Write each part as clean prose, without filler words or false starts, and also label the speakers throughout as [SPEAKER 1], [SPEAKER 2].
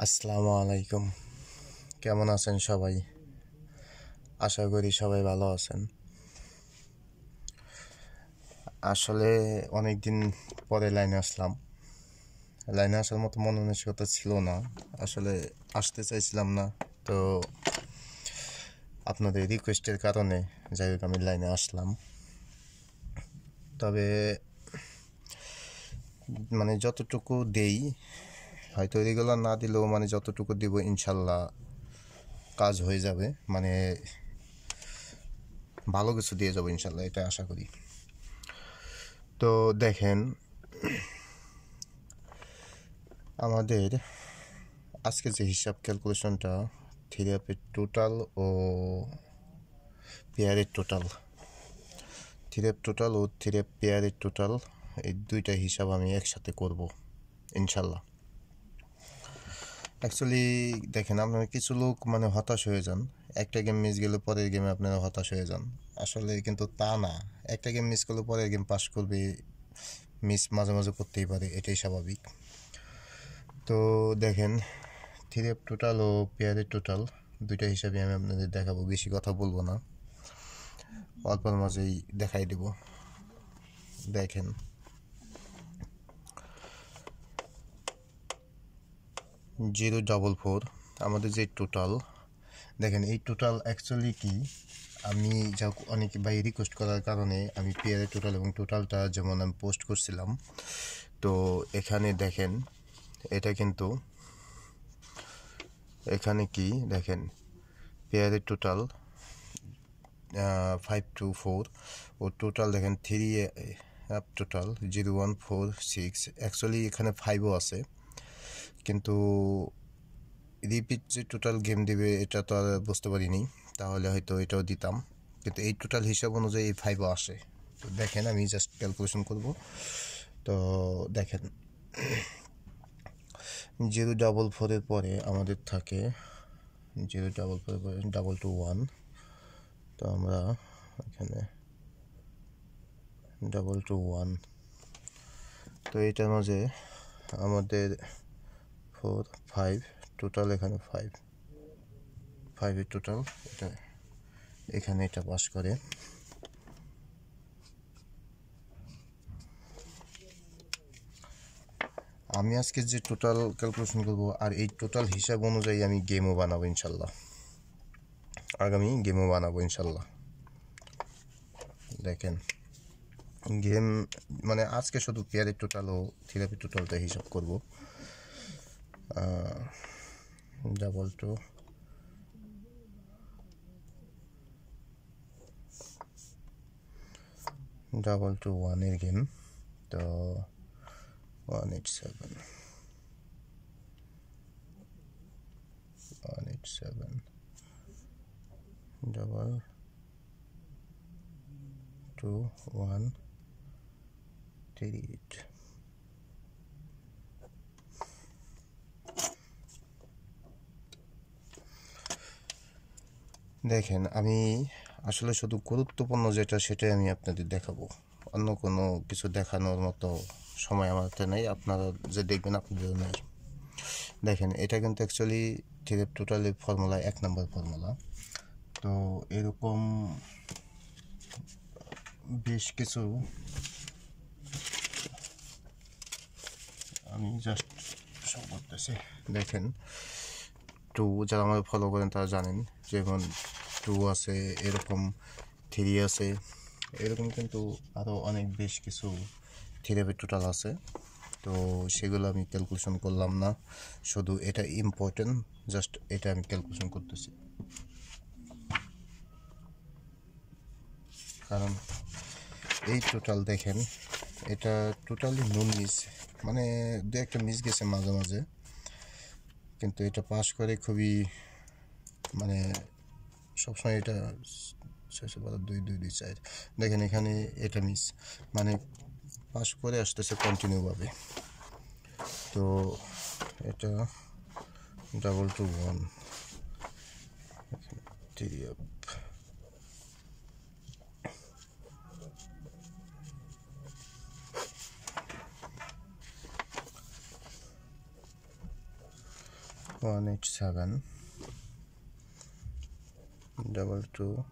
[SPEAKER 1] আসসালামু আলাইকুম। কেমন আছেন সবাই? আশা করি সবাই ভালো আছেন। আসলে অনেক দিন পরে লাইনে আসলাম। লাইনে আসার মতো মন মানসিকতা ছিল না। আসলে আসতে চাইছিলাম না, তো আপনাদের রিকোয়েস্টের কারণে যাই হোক আমি লাইনে আসলাম। তবে যতটুকু দেই, হয়তো রেগুলার না দিলেও যতটুকু দিব ইনশাল্লাহ কাজ হয়ে যাবে। ভালো কিছু দিয়ে যাবো ইনশাল্লাহ, এটা আশা করি। তো দেখেন, আমাদের আজকে যে হিসাব ক্যালকুলেশনটা থিওরির টোটাল ও পেয়ারের টোটাল, থিওরির টোটাল ও থিওরির পেয়ারের টোটাল, এই দুইটা হিসাব আমি একসাথে করব ইনশাল্লাহ। অ্যাকচুয়ালি দেখেন, আপনারা কিছু লোক হতাশ হয়ে যান, একটা গেম মিস গেলে পরের গেমে আপনারা হতাশ হয়ে যান। আসলে কিন্তু তা না, একটা গেম মিস করলে পরের গেম পাস করবে, মিস মাঝে মাঝে করতেই পারে, এটাই স্বাভাবিক। তো দেখেন, থিওরির টোটাল ও পেয়ারের টোটাল দুইটা হিসাবে আমি আপনাদের দেখাবো, বেশি কথা বলবো না, অল্পের মাঝেই দেখাই দেব। দেখেন, 044 আমাদের যে টোটাল, দেখেন এই টোটাল অ্যাকচুয়ালি কি, আমি যা অনেকে বাই রিকোয়েস্ট করার কারণে আমি পেয়ারের টোটাল এবং টোটালটা যেমন আমি পোস্ট করছিলাম, তো এখানে দেখেন এটা কিন্তু এখানে কি দেখেন, পেয়ারের টোটাল 524 ও টোটাল দেখেন 3 টোটাল 0146। অ্যাকচুয়ালি এখানে 5ও আছে, কিন্তু রিপিট যে টোটাল গেম দিবে এটা তো আর বুঝতে পারিনি, তাহলে হয়তো এটাও দিতাম, কিন্তু এই টোটাল হিসাব অনুযায়ী এই 5ও আসে। তো দেখেন, আমি জাস্ট ক্যালকুলেশন করব। তো দেখেন, 044-এর পরে আমাদের থাকে 044-এর পরে 221, তো আমরা এখানে 221, তো এটার মাঝে আমাদের 4 5 টোটাল, এখানে 5-এর টোটাল, এটা এখানে এটা পাস করে। আমি আজকে যে টোটাল ক্যালকুলেশন করব, আর এই টোটাল হিসাব অনুযায়ী আমি গেমও বানাবো ইনশাল্লাহ, আগামী গেমও বানাবো ইনশাল্লাহ। দেখেন, গেম আজকে শুধু পেয়ারের টোটাল ও থিওরির টোটালটা হিসাব করব। 221-এর গেম, তো 187 22138। দেখেন, আমি আসলে শুধু গুরুত্বপূর্ণ যেটা সেটাই আমি আপনাদের দেখাবো, অন্য কোনো কিছু দেখানোর মতো সময় আমার হাতে নেই, আপনারা যে দেখবেন আপনাদের নেই। দেখেন, এটা কিন্তু অ্যাকচুয়ালি থিওরি টোটালি ফর্মুলা 1 নম্বর ফর্মুলা। তো এরকম বেশ কিছু, আমি জাস্ট শো করতেছি। দেখেন, 2 যারা আমাদের ফলো করেন তারা জানেন, যেমন 2 আছে, এরকম 3 আছে, এরকম কিন্তু আরও অনেক বেশ কিছু থিওরি টোটাল আছে। তো সেগুলো আমি ক্যালকুলেশন করলাম না, শুধু এটা ইম্পর্টেন্ট, জাস্ট এটা আমি ক্যালকুলেশন করতেছি, কারণ এই টোটাল দেখেন, এটা টোটালি নুন মিস, দু একটা মিস গেছে মাঝে মাঝে, কিন্তু এটা পাস করে খুবই সবসময় এটা 2-2-2-4। দেখেন এখানে এটা মিস, পাস করে আসতেছে কন্টিনিউভাবে। তো এটা 221 3 221 187 221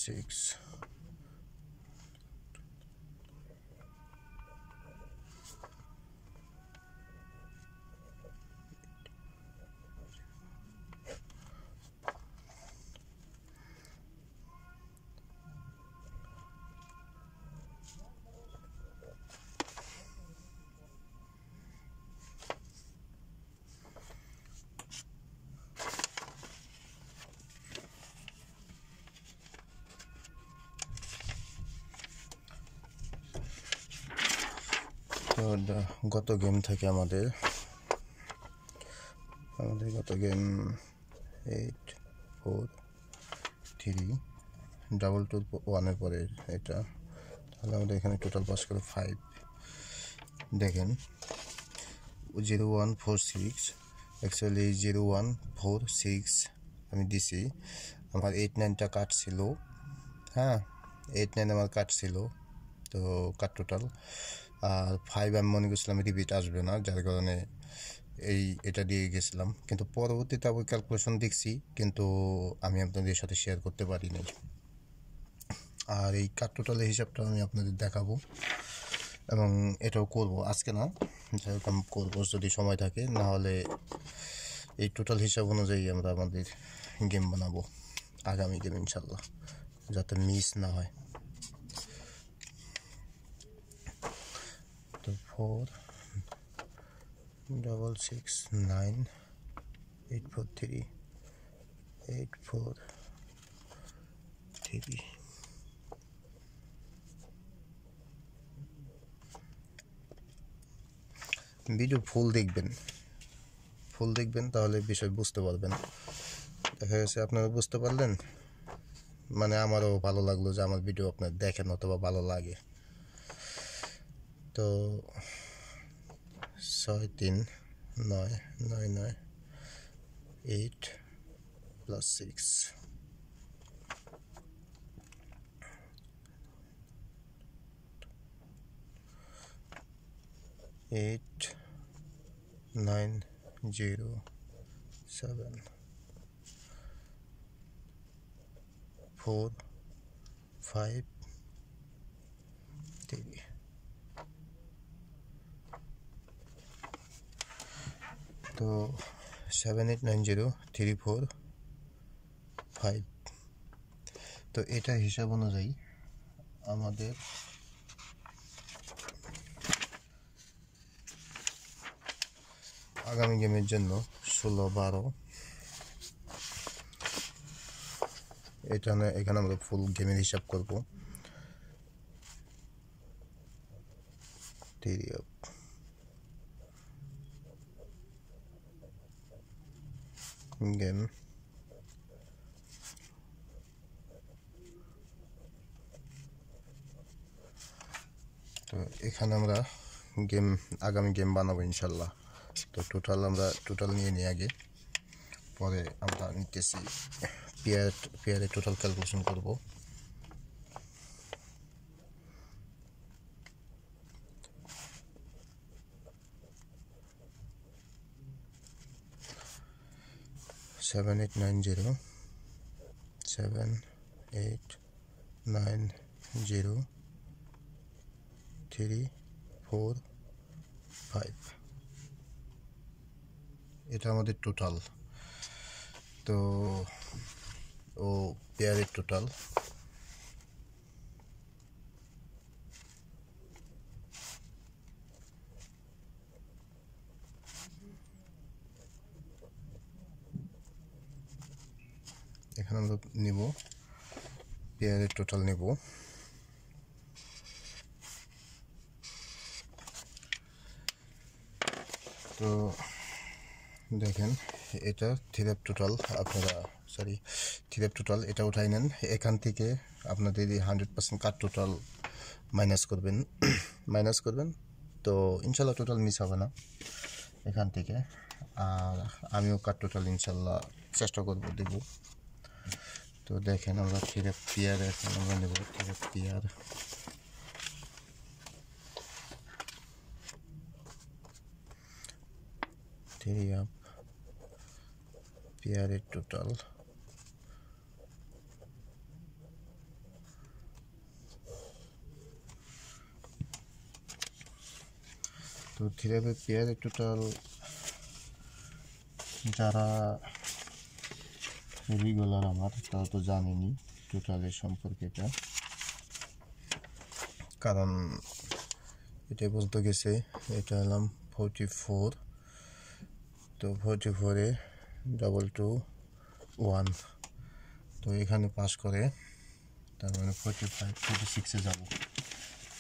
[SPEAKER 1] 6 তো গত গেম থেকে আমাদের গত গেম 8-4-3-2-1 পরে এটা, তাহলে আমাদের এখানে টোটাল পাস করে 5। দেখেন 0146 অ্যাকচুয়ালি 0146 আমি দিছি, আমার 8-9টা কাট ছিল। হ্যাঁ 8-9 আমার কাট ছিল, তো কাট টোটাল। আর 5 আমি মনে করছিলাম রিপিট আসবে না, যার কারণে এটা দিয়ে গেছিলাম, কিন্তু পরবর্তীতে আবার ক্যালকুলেশন দেখছি, কিন্তু আমি আপনাদের সাথে শেয়ার করতে পারি নাই। আর এই কাট টোটালের হিসাবটা আমি আপনাদের দেখাবো, এবং এটাও করব আজকে না, যেরকম করবো যদি সময় থাকে, না হলে এই টোটাল হিসাব অনুযায়ী আমরা আমাদের গেম বানাবো আগামী গেম ইনশাল্লাহ, যাতে মিস না হয়। তো 4-6-9-8-4-3-8-4-3 ভিডিও ফুল দেখবেন, তাহলে বিষয় বুঝতে পারবেন। দেখা গেছে আপনারা বুঝতে পারলেন, মানে আমারও ভালো লাগলো যে আমার ভিডিও আপনার দেখেন অথবা ভালো লাগে। তো 6-3-9-9-9 8 + 6 8-9-0-7 4-5-3। তো 7-8-9-0-3-4-5। তো এটা হিসাব অনুযায়ী আমাদের আগামী গেমের জন্য 16-12 এখানে আমরা ফুল গেমের হিসাব করব। গেম তো এখানে আমরা আগামী গেম বানাবো ইনশাল্লাহ। তো টোটাল নিয়ে নিই আগে, পরে আমরা নিতেছি পেয়ারে টোটাল ক্যালকুলেশন করব। Seven, 8, 9, 0, 3, 4, 5। এটা আমাদের টোটাল। তো পেয়ারের টোটাল এখানে আমরা নিব, পেয়ারের টোটাল নিব। তো দেখেন এটা থ্রিপ টোটাল, থ্রিপ টোটাল এটা উঠাই নেন। এখান থেকে আপনাদের 100% কাট টোটাল মাইনাস করবেন তো ইনশাল্লাহ টোটাল মিস হবে না এখান থেকে। আর আমিও কার টোটাল ইনশাল্লাহ চেষ্টা করবো দেব। তো দেখেন আমরা থ্রি পেয়ার এখন আমরা নেব থ্রি পেয়ার। থ্রি আপ পেয়ারের টোটাল তো থ্রি আপের পেয়ারের টোটাল যারা রেগুলার আমার তারা তো জানেনি টোটালের সম্পর্কে এটা, কারণ এটা বলতে গেছে এটা হলাম 44। তো 44-এ 221, তো এখানে পাস করে তার মানে 46-এ যাব।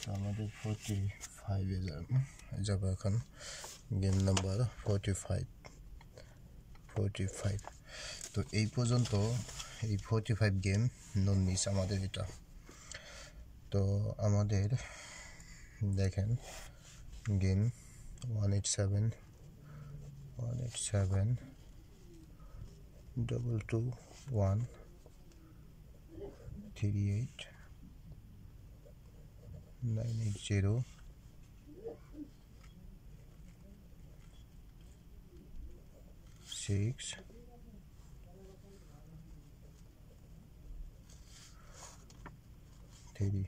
[SPEAKER 1] তো আমাদের 45-এ যাবো এখন। Game number 45। তো এই পর্যন্ত এই 45 গেম নন মিস আমাদের এটা। তো আমাদের দেখেন গেম 187, 221, 38, 980, 6, 3,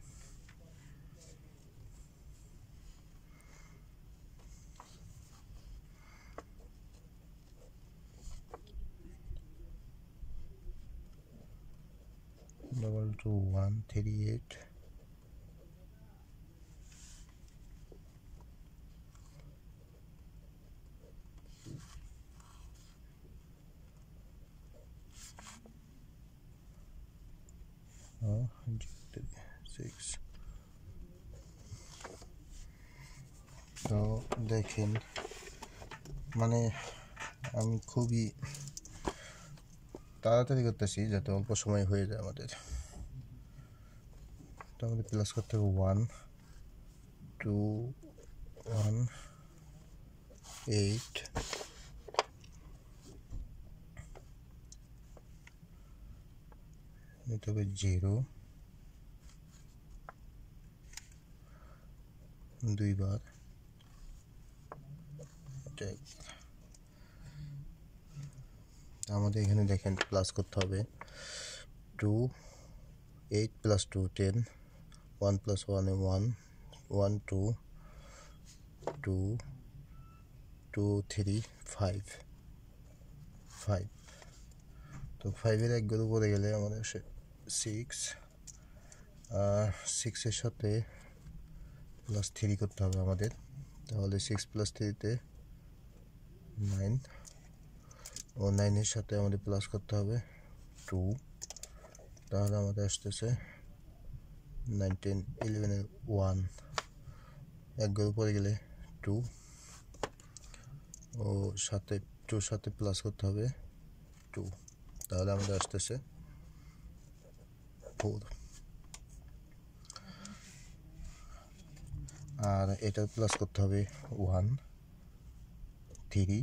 [SPEAKER 1] 221, 38, 6। তো দেখেন মানে আমি খুবই তাড়াতাড়ি করতেছি যাতে অল্প সময় হয়ে যায় আমাদের। তো আমাদের প্লাস করতে হবে 1, 2, 1, 8, নিতে হবে 0 দুইবার, আমাদের এখানে দেখেন প্লাস করতে হবে 2, 8 + 2 10, 1 + 1 1, 1 2, 2 2 3 5। তো 5-এর এক গরু পড়ে গেলে আমাদের 6, আর 6-এর সাথে +3 করতে হবে আমাদের। তাহলে 6 + 3-তে 9, ও 9-এর সাথে আমাদের প্লাস করতে হবে 2, তাহলে আমাদের আসতেছে 9, 10, 11-এর 1, এক গরু পড়ে গেলে 2, ও সাথে 2-র সাথে প্লাস করতে হবে 2, তাহলে আমাদের আসতেছে 4। আর এটা প্লাস করতে হবে 1, 3,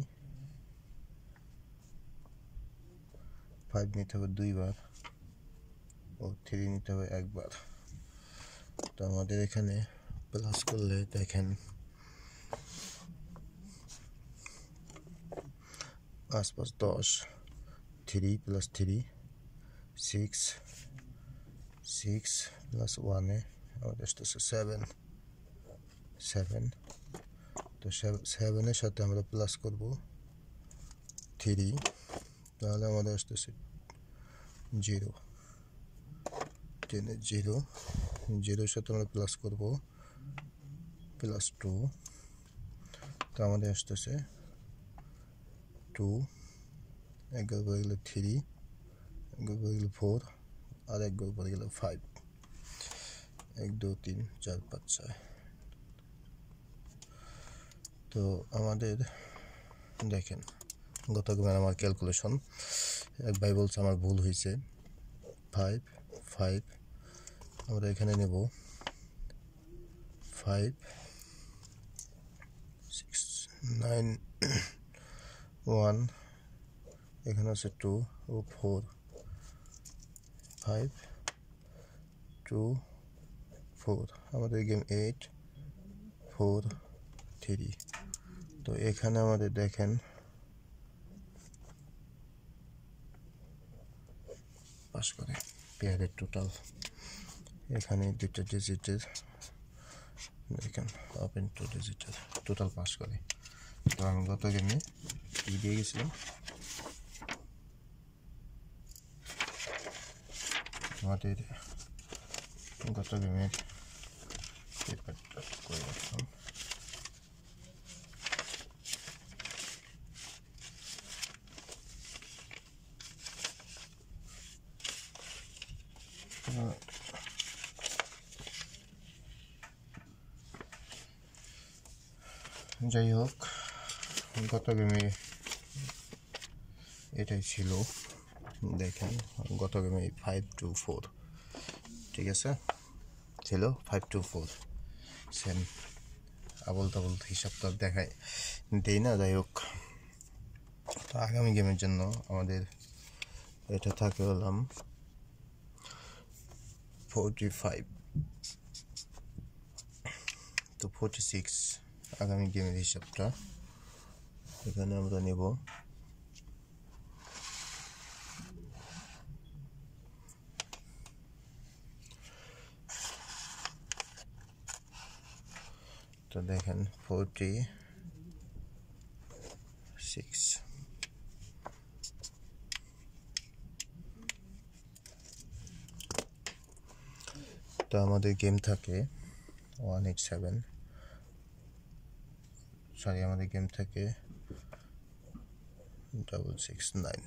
[SPEAKER 1] 5 নিতে হবে দুইবার, ও 3 নিতে হবে একবার। তো আমাদের এখানে প্লাস করলে দেখেন 5 5 10, 3 + 3 6, 6 + 1-এ আমাদের আসতেছে 7। তো 7-এর সাথে আমরা প্লাস করব 3, তাহলে আমাদের আসতেছে 0, 10-এর 0, 0-এর সাথে আমরা প্লাস করব +2, তো আমাদের আসতেছে 2, এক গরু পড়ে গেলে 3, এক গরু পড়ে গেলে 4, আর এক গরু পড়ে গেলে 5। 1 2 3 4 5 6। তো আমাদের দেখেন গত গেমের আমার ক্যালকুলেশন, এক ভাই বলছে আমার ভুল হয়েছে 5 5, আমরা এখানে নেব 5 9 1 এখানে আছে 2 ও 4 5 2 4 আমাদের গেম 8 4 3 তো এখানে আমাদের দেখেন পাস করে পেয়ারের টোটাল এখানে দুটো ডিজিটের দেখেন ওপেন টু ডিজিটের টোটাল পাস করে তো আমি গত গেমে কি দিয়ে গেছিলাম আমাদের গত গেমের পেপারটা করে রাখলাম যাই হোক গত গেমে এটাই ছিল দেখেন গত গেমে 5-4 ঠিক আছে ছিল 5-4 সেম আবল তাবল হিসাব তো দেখায় দেই না যাই হোক তো আগামী গেমের জন্য আমাদের এটা থাকে হলাম 45 তো 46 আগামী গেমের হিসাবটা এখানে আমরা নেব তো দেখেন 46 তো আমাদের গেম থাকে 187 সরি আমাদের গেম থাকে 669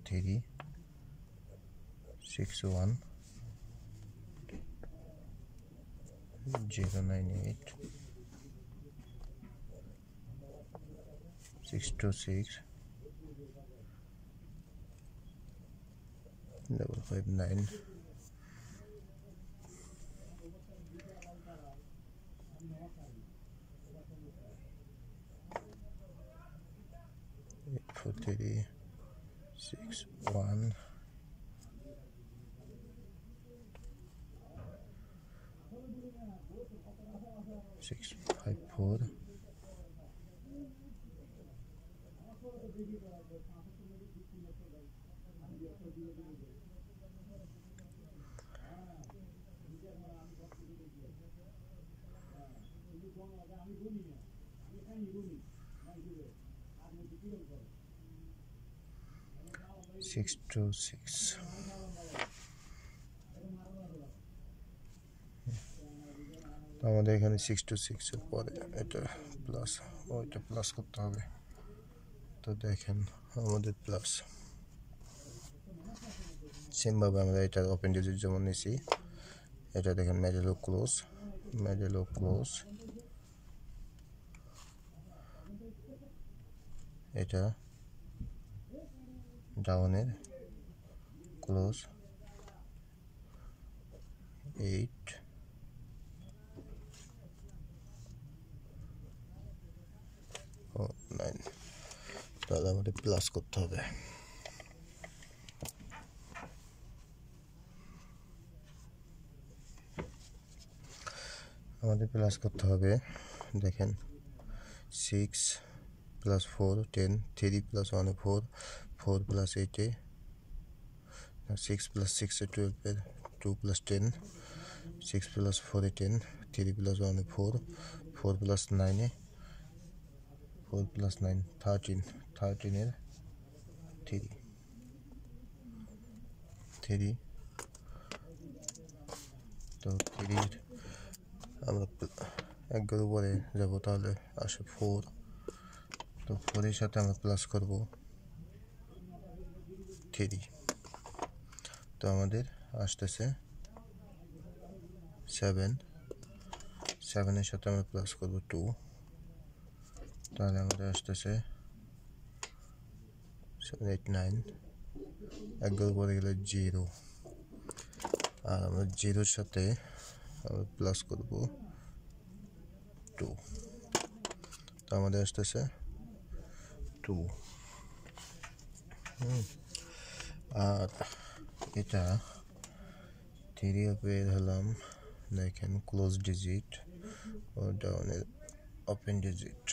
[SPEAKER 1] 3 6 1 098 626 559 843 61 654 626 আমাদের এখানে 626 এর পরে এটা প্লাস ওইটা প্লাস করতে হবে তো দেখেন আমাদের প্লাস সেম ভাবে আমরা এটা ওপেন ডিজিট যেমন নিছি এটা দেখেন মেডেলো ক্লোজ এটা ডাউনের ক্লোজ 8 ও 9 তাহলে আমাদের প্লাস করতে হবে দেখেন 6 plus 4 10 3 plus 1 4 4 plus 8 6 plus 6 12 2 plus 10 6 plus 4 10 3 plus 1 4 4 plus 9 4 plus 9 13 13 এর 3 তো 3 আমরা একবার উপরে যাব তাহলে আসে 4 তো 4 এর সাথে আমরা প্লাস করব 3 তো আমাদের আসতেছে 7 এর সাথে আমরা প্লাস করব 2 তাহলে আমাদের আসতেছে 7 8 9 একবার উপরে গেলে 0 আর আমরা জিরোর সাথে প্লাস করব 2, তো আমাদের আসতেছে 2। আর এটা 3 পেয়ে হলাম, দেখেন ক্লোজ ডিজিট ও ডাউনের ওপেন ডিজিট।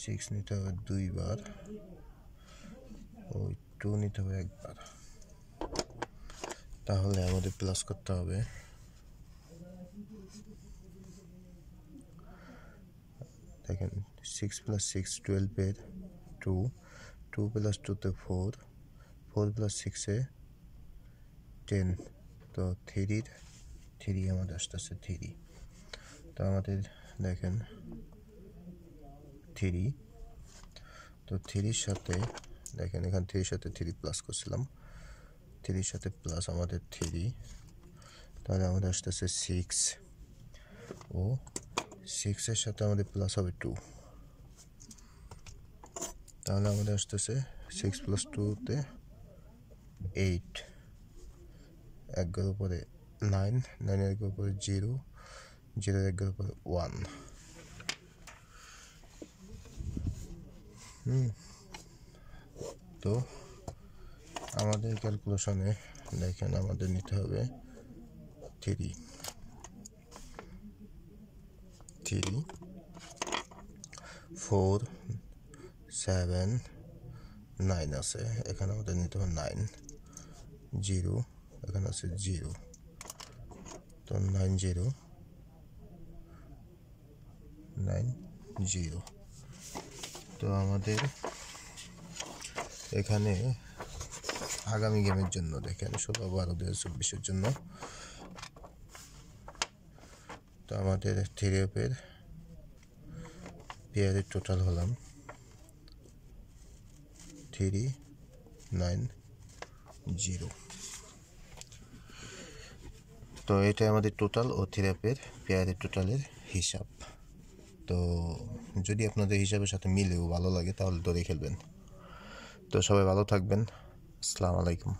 [SPEAKER 1] 6 নিতে হবে 2 বার, ওই 2 নিতে হবে 1 বার। তাহলে আমাদের প্লাস করতে হবে দেখেন 6 + 6 12 এর 2, 2 + 2 তে 4, 4 + 6 এ 10, তো 3 আমাদের আসতেছে 3। তো আমাদের দেখেন 3, তো 3-র সাথে দেখেন এখান 3-র সাথে 3 প্লাস করছিলাম, 3-র সাথে প্লাস আমাদের 3, তাহলে আমাদের আসতেছে 6, ও 6-এর সাথে আমাদের প্লাস হবে 2, তাহলে আমাদের আসতেছে 6 + 2 তে 8, 1-এর উপরে 9, 9-এর উপরে 0, 0-এর 1-এর উপরে 1। তো আমাদের ক্যালকুলেশনে দেখেন আমাদের নিতে হবে 3, 4, 7, 9 আছে, এখানে আমাদের নিতে হবে 9, 0 এখানে আছে 0, তো 9 0 9 0। তো আমাদের এখানে আগামী গেমের জন্য দেখেন 16/12/2024 জন্য, তো আমাদের 3 পেয়ারের টোটাল হলাম 390। তো এটা আমাদের টোটাল ও 3 পেয়ারের টোটালের হিসাব। তো যদি আপনাদের হিসাবের সাথে মিলেও ভালো লাগে তাহলে ধরে খেলবেন। তো সবাই ভালো থাকবেন, আসসালামু আলাইকুম।